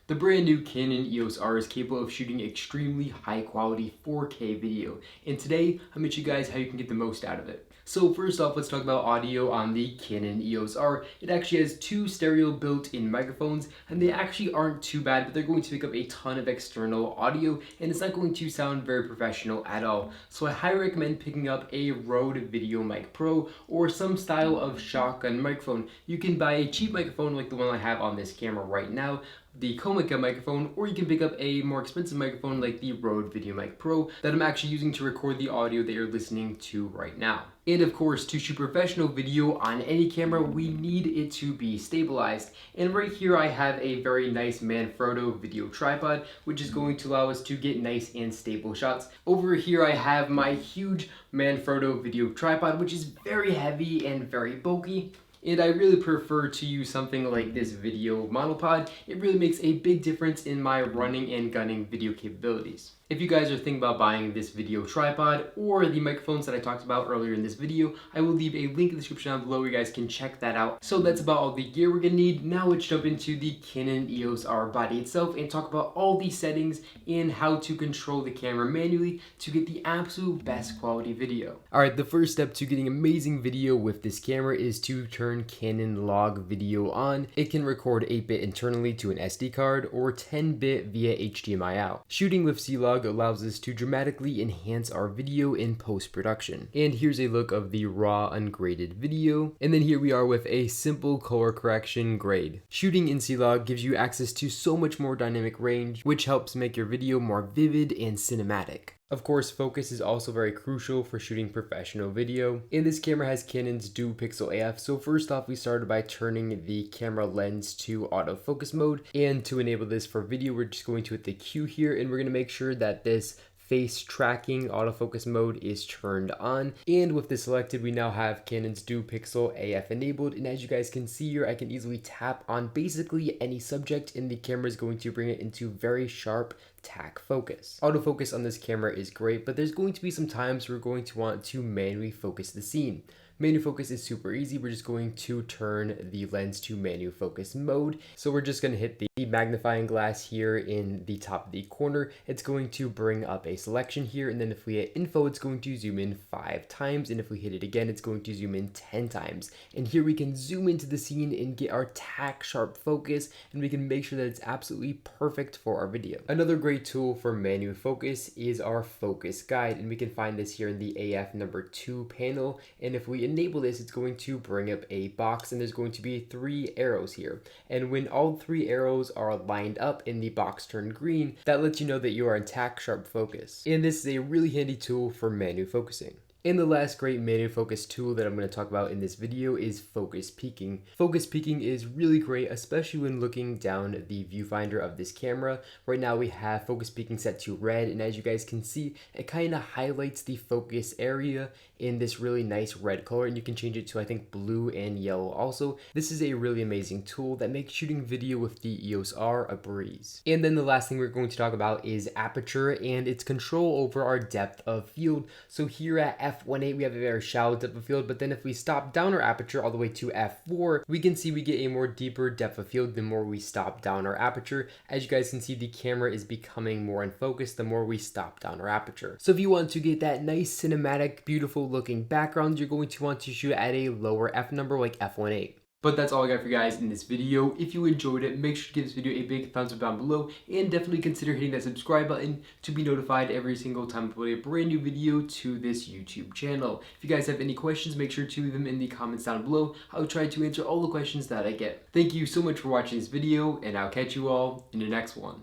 The brand new Canon EOS R is capable of shooting extremely high quality 4K video, and today I'm going to show you guys how you can get the most out of it. So first off, let's talk about audio on the Canon EOS R. It actually has two stereo built-in microphones, and they actually aren't too bad, but they're going to pick up a ton of external audio, and it's not going to sound very professional at all. So I highly recommend picking up a Rode Video Mic Pro or some style of shotgun microphone. You can buy a cheap microphone like the one I have on this camera right now, the Comica microphone, or you can pick up a more expensive microphone like the Rode Video Mic Pro that I'm actually using to record the audio that you're listening to right now. And of course, to shoot professional video on any camera, we need it to be stabilized. And right here I have a very nice Manfrotto video tripod, which is going to allow us to get nice and stable shots. Over here I have my huge Manfrotto video tripod, which is very heavy and very bulky. And I really prefer to use something like this video monopod. It really makes a big difference in my running and gunning video capabilities. If you guys are thinking about buying this video tripod or the microphones that I talked about earlier in this video, I will leave a link in the description down below where you guys can check that out. So that's about all the gear we're gonna need. Now let's jump into the Canon EOS R body itself and talk about all the settings and how to control the camera manually to get the absolute best quality video. Alright, the first step to getting amazing video with this camera is to turn Canon log video on. It can record 8-bit internally to an SD card or 10-bit via HDMI out. Shooting with C-Log allows us to dramatically enhance our video in post-production. And here's a look of the raw ungraded video. And then here we are with a simple color correction grade. Shooting in C-Log gives you access to so much more dynamic range, which helps make your video more vivid and cinematic. Of course, focus is also very crucial for shooting professional video. And this camera has Canon's dual pixel AF. So first off, we started by turning the camera lens to autofocus mode. And to enable this for video, we're just going to hit the Q here, and we're going to make sure that this face tracking autofocus mode is turned on. And with this selected, we now have Canon's dual pixel AF enabled. And as you guys can see here, I can easily tap on basically any subject and the camera is going to bring it into very sharp tack focus. Autofocus on this camera is great, but there's going to be some times we're going to want to manually focus the scene. Manual focus is super easy. We're just going to turn the lens to manual focus mode. So we're just going to hit the magnifying glass here in the top of the corner. It's going to bring up a selection here, and then if we hit info, it's going to zoom in 5 times, and if we hit it again, it's going to zoom in 10 times. And here we can zoom into the scene and get our tack sharp focus, and we can make sure that it's absolutely perfect for our video. Another great tool for manual focus is our focus guide, and we can find this here in the AF number 2 panel. And if we enable this, it's going to bring up a box, and there's going to be 3 arrows here. And when all 3 arrows are lined up and the box turned green, that lets you know that you are in tack sharp focus. And this is a really handy tool for manual focusing. And the last great manual focus tool that I'm going to talk about in this video is focus peaking. Focus peaking is really great, especially when looking down the viewfinder of this camera. Right now we have focus peaking set to red, and as you guys can see, it kind of highlights the focus area in this really nice red color, and you can change it to I think blue and yellow also. This is a really amazing tool that makes shooting video with the EOS R a breeze. And then the last thing we're going to talk about is aperture and its control over our depth of field. So here at f1.8 we have a very shallow depth of field, but then if we stop down our aperture all the way to f4, we can see we get a more deeper depth of field the more we stop down our aperture. As you guys can see, the camera is becoming more in focus the more we stop down our aperture. So if you want to get that nice cinematic beautiful looking background, you're going to want to shoot at a lower f number like f1.8. But that's all I got for you guys in this video. If you enjoyed it, make sure to give this video a big thumbs up down below, and definitely consider hitting that subscribe button to be notified every single time I upload a brand new video to this YouTube channel. If you guys have any questions, make sure to leave them in the comments down below. I'll try to answer all the questions that I get. Thank you so much for watching this video, and I'll catch you all in the next one.